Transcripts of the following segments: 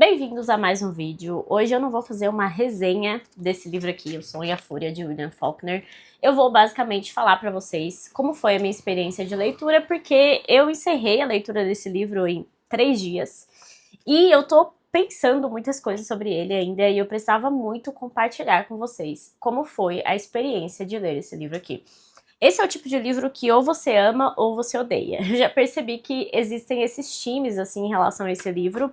Bem-vindos a mais um vídeo. Hoje eu não vou fazer uma resenha desse livro aqui, O Som e a Fúria, de William Faulkner. Eu vou basicamente falar pra vocês como foi a minha experiência de leitura, porque eu encerrei a leitura desse livro em 3 dias. E eu tô pensando muitas coisas sobre ele ainda, e eu precisava muito compartilhar com vocês como foi a experiência de ler esse livro aqui. Esse é o tipo de livro que ou você ama ou você odeia. Eu já percebi que existem esses times, assim, em relação a esse livro,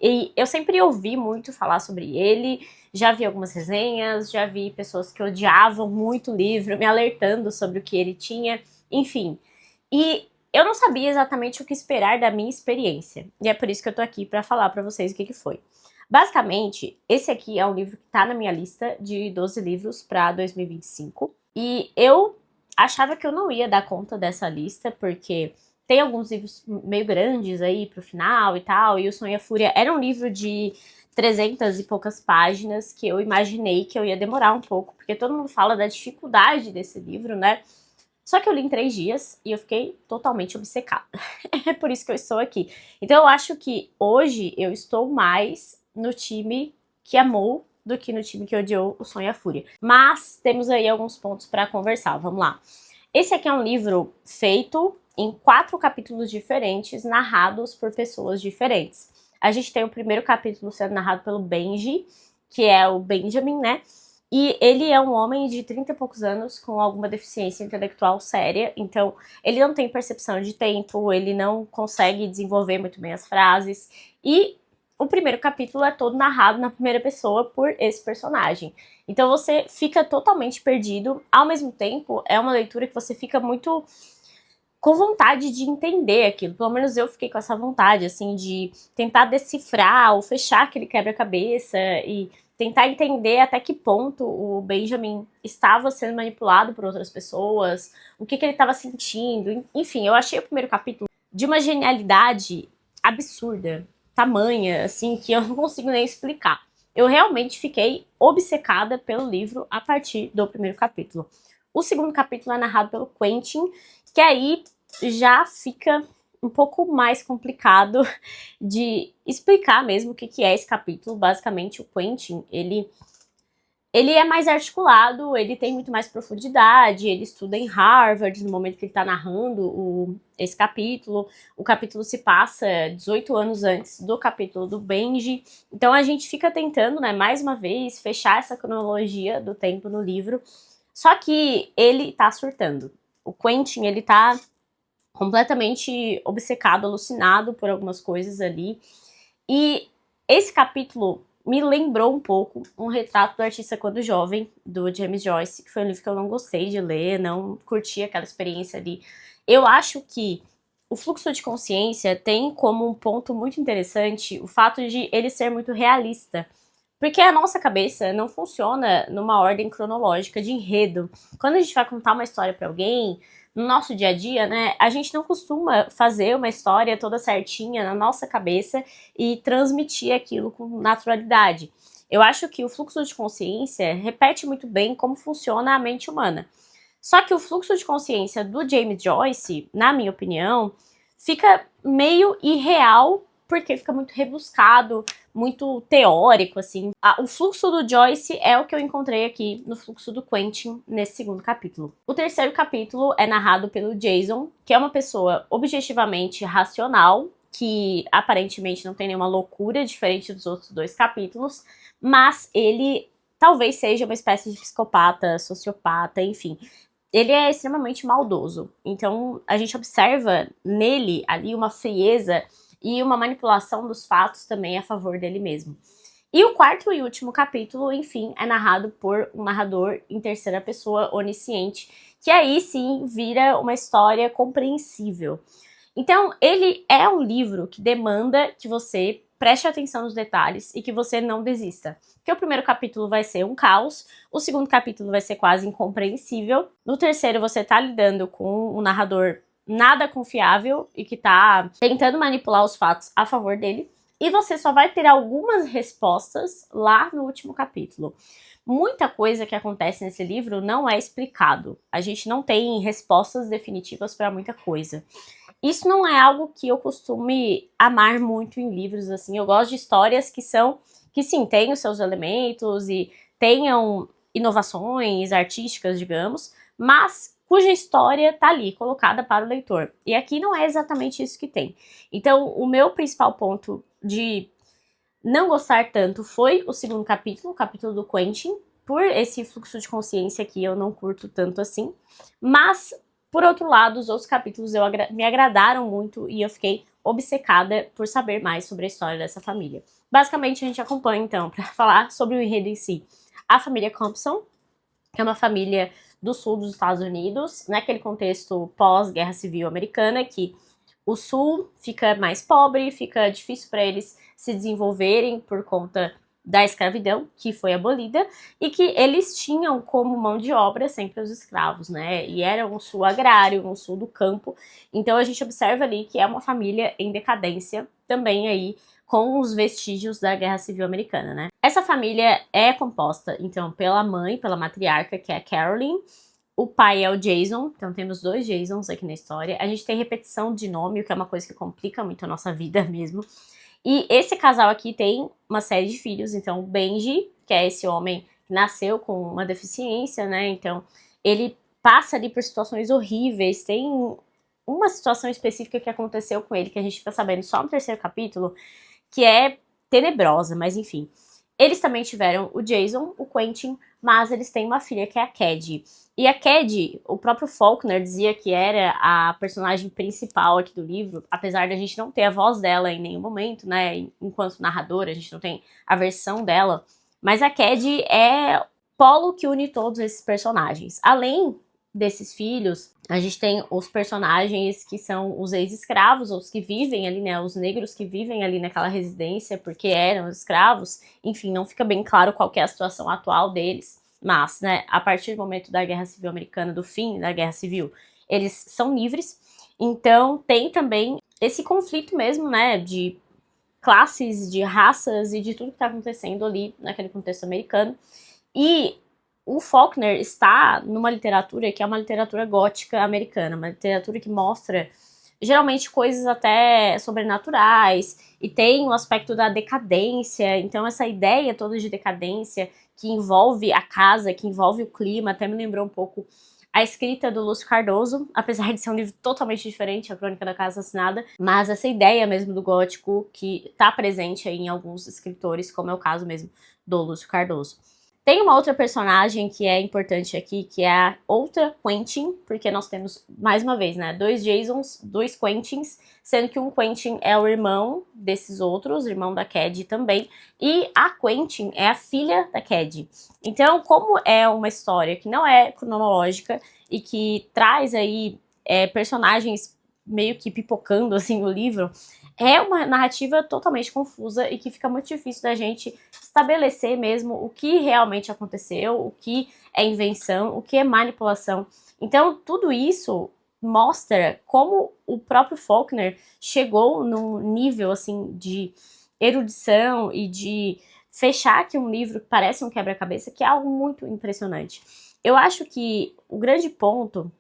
e eu sempre ouvi muito falar sobre ele, já vi algumas resenhas, já vi pessoas que odiavam muito o livro, me alertando sobre o que ele tinha, enfim. E eu não sabia exatamente o que esperar da minha experiência, e é por isso que eu tô aqui pra falar pra vocês o que foi. Basicamente, esse aqui é um livro que tá na minha lista de 12 livros pra 2025, e eu achava que eu não ia dar conta dessa lista, porque tem alguns livros meio grandes aí pro final e tal, e O Som e a Fúria era um livro de 300 e poucas páginas que eu imaginei que eu ia demorar um pouco, porque todo mundo fala da dificuldade desse livro, né? Só que eu li em 3 dias e eu fiquei totalmente obcecada. É por isso que eu estou aqui. Então eu acho que hoje eu estou mais no time que amou do que no time que odiou O Som e a Fúria. Mas temos aí alguns pontos para conversar, vamos lá. Esse aqui é um livro feito em 4 capítulos diferentes, narrados por pessoas diferentes. A gente tem o primeiro capítulo sendo narrado pelo Benji, que é o Benjamin, né? E ele é um homem de 30 e poucos anos com alguma deficiência intelectual séria, então ele não tem percepção de tempo, ele não consegue desenvolver muito bem as frases, e o primeiro capítulo é todo narrado na primeira pessoa por esse personagem. Então você fica totalmente perdido, ao mesmo tempo é uma leitura que você fica muito com vontade de entender aquilo, pelo menos eu fiquei com essa vontade, assim, de tentar decifrar ou fechar aquele quebra-cabeça e tentar entender até que ponto o Benjamin estava sendo manipulado por outras pessoas, o que ele estava sentindo, enfim, eu achei o primeiro capítulo de uma genialidade absurda, tamanha, assim, que eu não consigo nem explicar. Eu realmente fiquei obcecada pelo livro a partir do primeiro capítulo. O segundo capítulo é narrado pelo Quentin, que aí já fica um pouco mais complicado de explicar mesmo o que é esse capítulo. Basicamente, o Quentin, ele é mais articulado, ele tem muito mais profundidade, ele estuda em Harvard no momento que ele está narrando esse capítulo. O capítulo se passa 18 anos antes do capítulo do Benji. Então a gente fica tentando, né, mais uma vez, fechar essa cronologia do tempo no livro. Só que ele tá surtando. O Quentin, ele tá completamente obcecado, alucinado por algumas coisas ali. E esse capítulo me lembrou um pouco Um Retrato do Artista Quando Jovem, do James Joyce, que foi um livro que eu não gostei de ler, não curti aquela experiência ali. Eu acho que o Fluxo de Consciência tem como um ponto muito interessante o fato de ele ser muito realista. Porque a nossa cabeça não funciona numa ordem cronológica de enredo. Quando a gente vai contar uma história pra alguém, no nosso dia a dia, né, a gente não costuma fazer uma história toda certinha na nossa cabeça e transmitir aquilo com naturalidade. Eu acho que o Fluxo de Consciência repete muito bem como funciona a mente humana. Só que o Fluxo de Consciência do James Joyce, na minha opinião, fica meio irreal porque fica muito rebuscado, muito teórico, assim. O fluxo do Joyce é o que eu encontrei aqui no fluxo do Quentin nesse segundo capítulo. O terceiro capítulo é narrado pelo Jason, que é uma pessoa objetivamente racional, que aparentemente não tem nenhuma loucura diferente dos outros 2 capítulos, mas ele talvez seja uma espécie de psicopata, sociopata, enfim. Ele é extremamente maldoso, então a gente observa nele ali uma frieza e uma manipulação dos fatos também a favor dele mesmo. E o quarto e último capítulo, enfim, é narrado por um narrador em terceira pessoa onisciente, que aí sim vira uma história compreensível. Então, ele é um livro que demanda que você preste atenção nos detalhes e que você não desista. Porque o primeiro capítulo vai ser um caos, o segundo capítulo vai ser quase incompreensível, no terceiro você tá lidando com um narrador nada confiável e que tá tentando manipular os fatos a favor dele, e você só vai ter algumas respostas lá no último capítulo. Muita coisa que acontece nesse livro não é explicado. A gente não tem respostas definitivas para muita coisa. isso não é algo que eu costume amar muito em livros, assim. Eu gosto de histórias que sim, têm os seus elementos e tenham inovações artísticas, digamos, mas cuja história tá ali, colocada para o leitor. E aqui não é exatamente isso que tem. Então, o meu principal ponto de não gostar tanto foi o segundo capítulo, o capítulo do Quentin, por esse fluxo de consciência que eu não curto tanto assim, mas, por outro lado, os outros capítulos me agradaram muito e eu fiquei obcecada por saber mais sobre a história dessa família. Basicamente, a gente acompanha, então, para falar sobre o enredo em si, a família Compson, que é uma família do sul dos Estados Unidos, naquele contexto pós-guerra civil americana, que o sul fica mais pobre, fica difícil para eles se desenvolverem por conta da escravidão, que foi abolida, e que eles tinham como mão de obra sempre os escravos, né? E era um sul agrário, um sul do campo. Então a gente observa ali que é uma família em decadência, também aí com os vestígios da Guerra Civil Americana, né? Essa família é composta, então, pela mãe, pela matriarca, que é a Carolyn. O pai é o Jason, então temos 2 Jasons aqui na história. A gente tem repetição de nome, o que é uma coisa que complica muito a nossa vida mesmo. E esse casal aqui tem uma série de filhos, então o Benji, que é esse homem que nasceu com uma deficiência, né? Então ele passa ali por situações horríveis. Tem uma situação específica que aconteceu com ele, que a gente fica sabendo só no 3º capítulo, que é tenebrosa, mas enfim. Eles também tiveram o Jason, o Quentin, mas eles têm uma filha que é a Cad. E a Cad, o próprio Faulkner dizia que era a personagem principal aqui do livro, apesar de a gente não ter a voz dela em nenhum momento, né? Enquanto narradora, a gente não tem a versão dela. Mas a Cad é o polo que une todos esses personagens. Além desses filhos, a gente tem os personagens que são os ex-escravos, os que vivem ali, né, os negros que vivem ali naquela residência porque eram escravos. Enfim, não fica bem claro qual que é a situação atual deles, mas, né, a partir do momento da Guerra Civil Americana, do fim da Guerra Civil, eles são livres. Então tem também esse conflito mesmo, né, de classes, de raças e de tudo que está acontecendo ali naquele contexto americano. E o Faulkner está numa literatura que é uma literatura gótica americana, uma literatura que mostra geralmente coisas até sobrenaturais e tem o aspecto da decadência. Então essa ideia toda de decadência que envolve a casa, que envolve o clima, até me lembrou um pouco a escrita do Lúcio Cardoso, apesar de ser um livro totalmente diferente, A Crônica da Casa Assassinada, mas essa ideia mesmo do gótico que está presente aí em alguns escritores, como é o caso mesmo do Lúcio Cardoso. Tem uma outra personagem que é importante aqui, que é a outra Quentin, porque nós temos, mais uma vez, né, 2 Jasons, 2 Quentins, sendo que um Quentin é o irmão desses outros, irmão da Cad também, e a Quentin é a filha da Cad. Então, como é uma história que não é cronológica e que traz aí personagens meio que pipocando, assim, no livro, é uma narrativa totalmente confusa e que fica muito difícil da gente estabelecer mesmo o que realmente aconteceu, o que é invenção, o que é manipulação. Então, tudo isso mostra como o próprio Faulkner chegou num nível, assim, de erudição e de fechar aqui um livro que parece um quebra-cabeça, que é algo muito impressionante. Eu acho que o grande ponto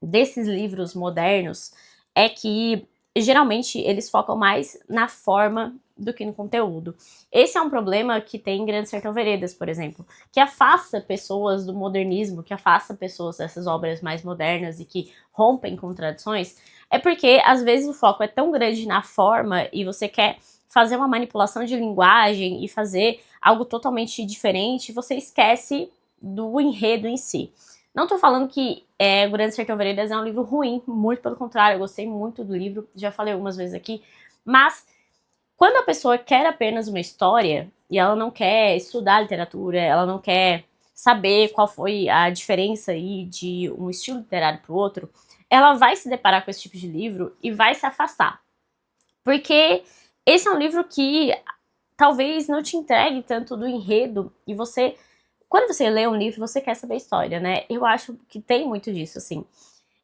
desses livros modernos é que geralmente eles focam mais na forma do que no conteúdo. Esse é um problema que tem em Grande Sertão Veredas, por exemplo, que afasta pessoas do modernismo, que afasta pessoas dessas obras mais modernas e que rompem com tradições, é porque às vezes o foco é tão grande na forma e você quer fazer uma manipulação de linguagem e fazer algo totalmente diferente, você esquece do enredo em si. Não tô falando que O Grande Sertão Veredas é um livro ruim, muito pelo contrário, eu gostei muito do livro, já falei algumas vezes aqui, mas quando a pessoa quer apenas uma história e ela não quer estudar literatura, ela não quer saber qual foi a diferença aí de um estilo literário para o outro, ela vai se deparar com esse tipo de livro e vai se afastar. Porque esse é um livro que talvez não te entregue tanto do enredo e você... Quando você lê um livro, você quer saber a história, né? Eu acho que tem muito disso, assim.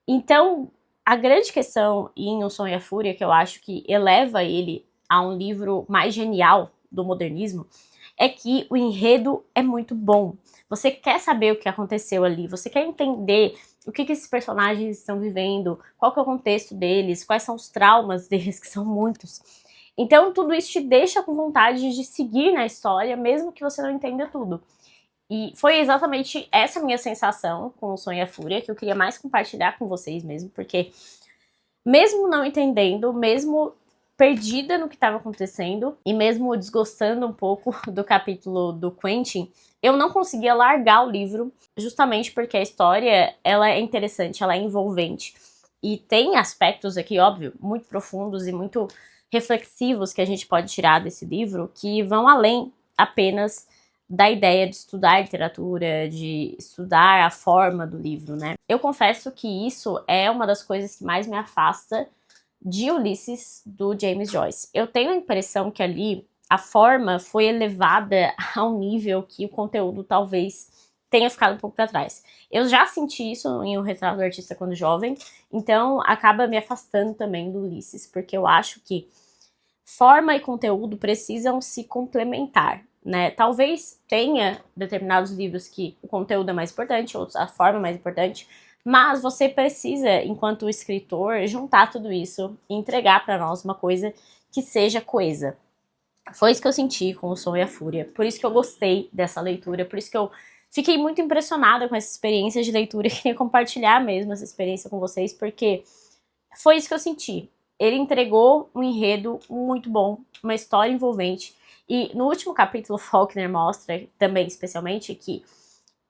Então, a grande questão em O Som e a Fúria, que eu acho que eleva ele a um livro mais genial do modernismo, é que o enredo é muito bom. Você quer saber o que aconteceu ali, você quer entender o que esses personagens estão vivendo, qual que é o contexto deles, quais são os traumas deles, que são muitos. Então tudo isso te deixa com vontade de seguir na história, mesmo que você não entenda tudo. E foi exatamente essa minha sensação com o Sonho e a Fúria, que eu queria mais compartilhar com vocês mesmo, porque mesmo não entendendo, mesmo perdida no que estava acontecendo, e mesmo desgostando um pouco do capítulo do Quentin, eu não conseguia largar o livro, justamente porque a história, ela é interessante, ela é envolvente. E tem aspectos aqui, óbvio, muito profundos e muito reflexivos que a gente pode tirar desse livro, que vão além apenas da ideia de estudar literatura, de estudar a forma do livro, né? Eu confesso que isso é uma das coisas que mais me afasta de Ulisses, do James Joyce. Eu tenho a impressão que ali a forma foi elevada a um nível que o conteúdo talvez tenha ficado um pouco para trás. Eu já senti isso em O Retrato do Artista quando jovem, então acaba me afastando também do Ulisses, porque eu acho que forma e conteúdo precisam se complementar, né? Talvez tenha determinados livros que o conteúdo é mais importante, outros a forma é mais importante, mas você precisa, enquanto escritor, juntar tudo isso e entregar para nós uma coisa que seja coesa. Foi isso que eu senti com O Sonho e a Fúria, por isso que eu gostei dessa leitura, por isso que eu fiquei muito impressionada com essa experiência de leitura e queria compartilhar mesmo essa experiência com vocês, porque foi isso que eu senti. Ele entregou um enredo muito bom, uma história envolvente, e no último capítulo Faulkner mostra também, especialmente, que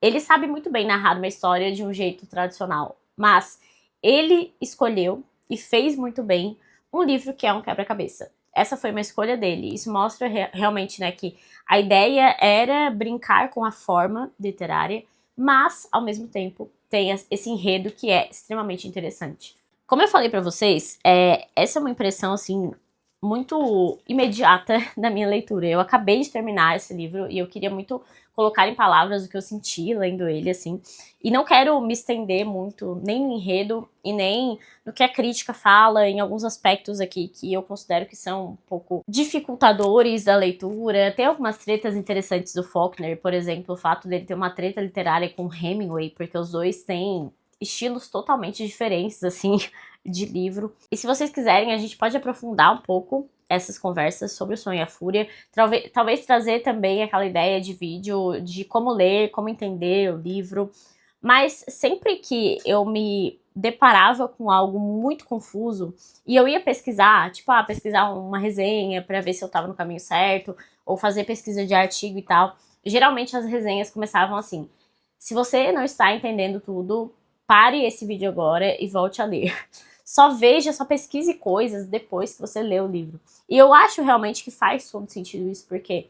ele sabe muito bem narrar uma história de um jeito tradicional, mas ele escolheu e fez muito bem um livro que é um quebra-cabeça. Essa foi uma escolha dele. Isso mostra realmente, né, que a ideia era brincar com a forma literária, mas, ao mesmo tempo, tem esse enredo que é extremamente interessante. Como eu falei pra vocês, essa é uma impressão, assim, muito imediata da minha leitura. Eu acabei de terminar esse livro e eu queria muito colocar em palavras o que eu senti lendo ele, assim. E não quero me estender muito, nem no enredo e nem no que a crítica fala, em alguns aspectos aqui que eu considero que são um pouco dificultadores da leitura. Tem algumas tretas interessantes do Faulkner, por exemplo, o fato dele ter uma treta literária com Hemingway, porque os dois têm estilos totalmente diferentes, assim, de livro. E se vocês quiserem, a gente pode aprofundar um pouco essas conversas sobre O Sonho e a Fúria. Talvez trazer também aquela ideia de vídeo de como ler, como entender o livro. Mas sempre que eu me deparava com algo muito confuso e eu ia pesquisar, tipo, pesquisar uma resenha pra ver se eu tava no caminho certo, ou fazer pesquisa de artigo e tal, geralmente as resenhas começavam assim: se você não está entendendo tudo, pare esse vídeo agora e volte a ler. Só veja, só pesquise coisas depois que você lê o livro. E eu acho realmente que faz todo sentido isso, porque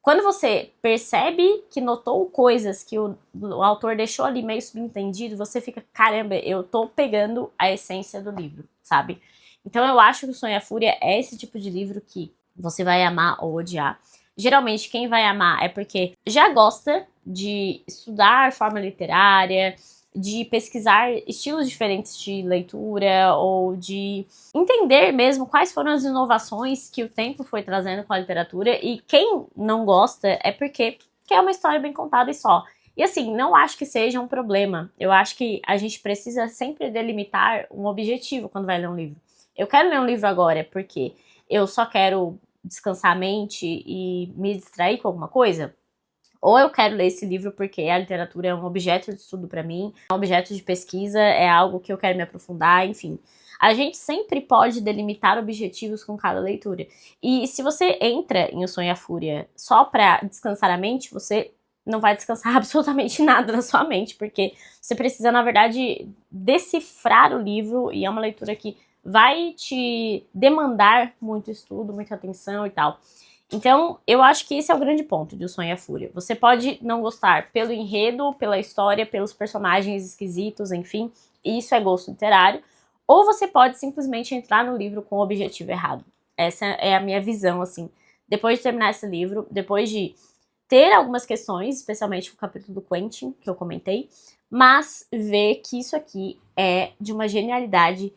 quando você percebe que notou coisas que o autor deixou ali meio subentendido, você fica, caramba, eu tô pegando a essência do livro, sabe? Então eu acho que O Sonho e a Fúria é esse tipo de livro que você vai amar ou odiar. Geralmente quem vai amar é porque já gosta de estudar forma literária, de pesquisar estilos diferentes de leitura ou de entender mesmo quais foram as inovações que o tempo foi trazendo com a literatura. E quem não gosta é porque quer uma história bem contada e só. E assim, não acho que seja um problema. Eu acho que a gente precisa sempre delimitar um objetivo quando vai ler um livro. Eu quero ler um livro agora porque eu só quero descansar a mente e me distrair com alguma coisa. Ou eu quero ler esse livro porque a literatura é um objeto de estudo para mim, é um objeto de pesquisa, é algo que eu quero me aprofundar, enfim. A gente sempre pode delimitar objetivos com cada leitura. E se você entra em O Sonho e a Fúria só para descansar a mente, você não vai descansar absolutamente nada na sua mente, porque você precisa, na verdade, decifrar o livro, e é uma leitura que vai te demandar muito estudo, muita atenção e tal. Então, eu acho que esse é o grande ponto de O Sonho e a Fúria. Você pode não gostar pelo enredo, pela história, pelos personagens esquisitos, enfim, e isso é gosto literário, ou você pode simplesmente entrar no livro com o objetivo errado. Essa é a minha visão, assim. Depois de terminar esse livro, depois de ter algumas questões, especialmente o capítulo do Quentin, que eu comentei, mas ver que isso aqui é de uma genialidade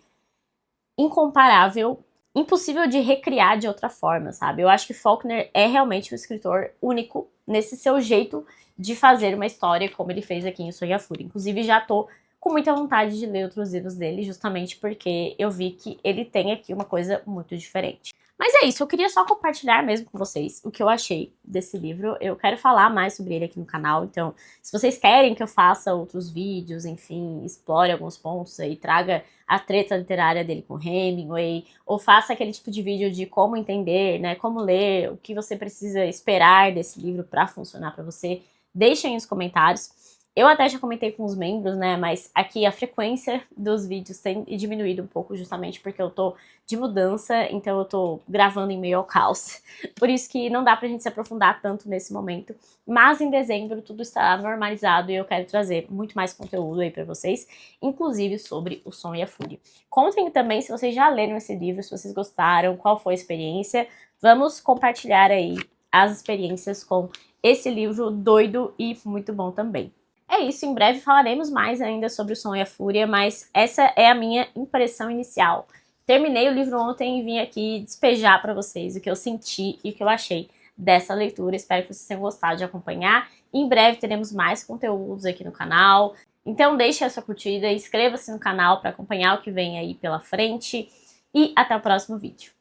incomparável, impossível de recriar de outra forma, sabe? Eu acho que Faulkner é realmente um escritor único nesse seu jeito de fazer uma história como ele fez aqui em O Sonho e a Fúria. Inclusive, já tô com muita vontade de ler outros livros dele, justamente porque eu vi que ele tem aqui uma coisa muito diferente. Mas é isso, eu queria só compartilhar mesmo com vocês o que eu achei desse livro. Eu quero falar mais sobre ele aqui no canal, então se vocês querem que eu faça outros vídeos, enfim, explore alguns pontos aí, traga a treta literária dele com Hemingway, ou faça aquele tipo de vídeo de como entender, né, como ler, o que você precisa esperar desse livro para funcionar para você, deixem nos comentários. Eu até já comentei com os membros, né, mas aqui a frequência dos vídeos tem diminuído um pouco justamente porque eu tô de mudança, então eu tô gravando em meio ao caos. Por isso que não dá pra gente se aprofundar tanto nesse momento, mas em dezembro tudo estará normalizado e eu quero trazer muito mais conteúdo aí pra vocês, inclusive sobre O Som e a Fúria. Contem também se vocês já leram esse livro, se vocês gostaram, qual foi a experiência. Vamos compartilhar aí as experiências com esse livro doido e muito bom também. É isso, em breve falaremos mais ainda sobre O Som e a Fúria, mas essa é a minha impressão inicial. Terminei o livro ontem e vim aqui despejar para vocês o que eu senti e o que eu achei dessa leitura. Espero que vocês tenham gostado de acompanhar. Em breve teremos mais conteúdos aqui no canal. Então deixe a sua curtida, inscreva-se no canal para acompanhar o que vem aí pela frente e até o próximo vídeo.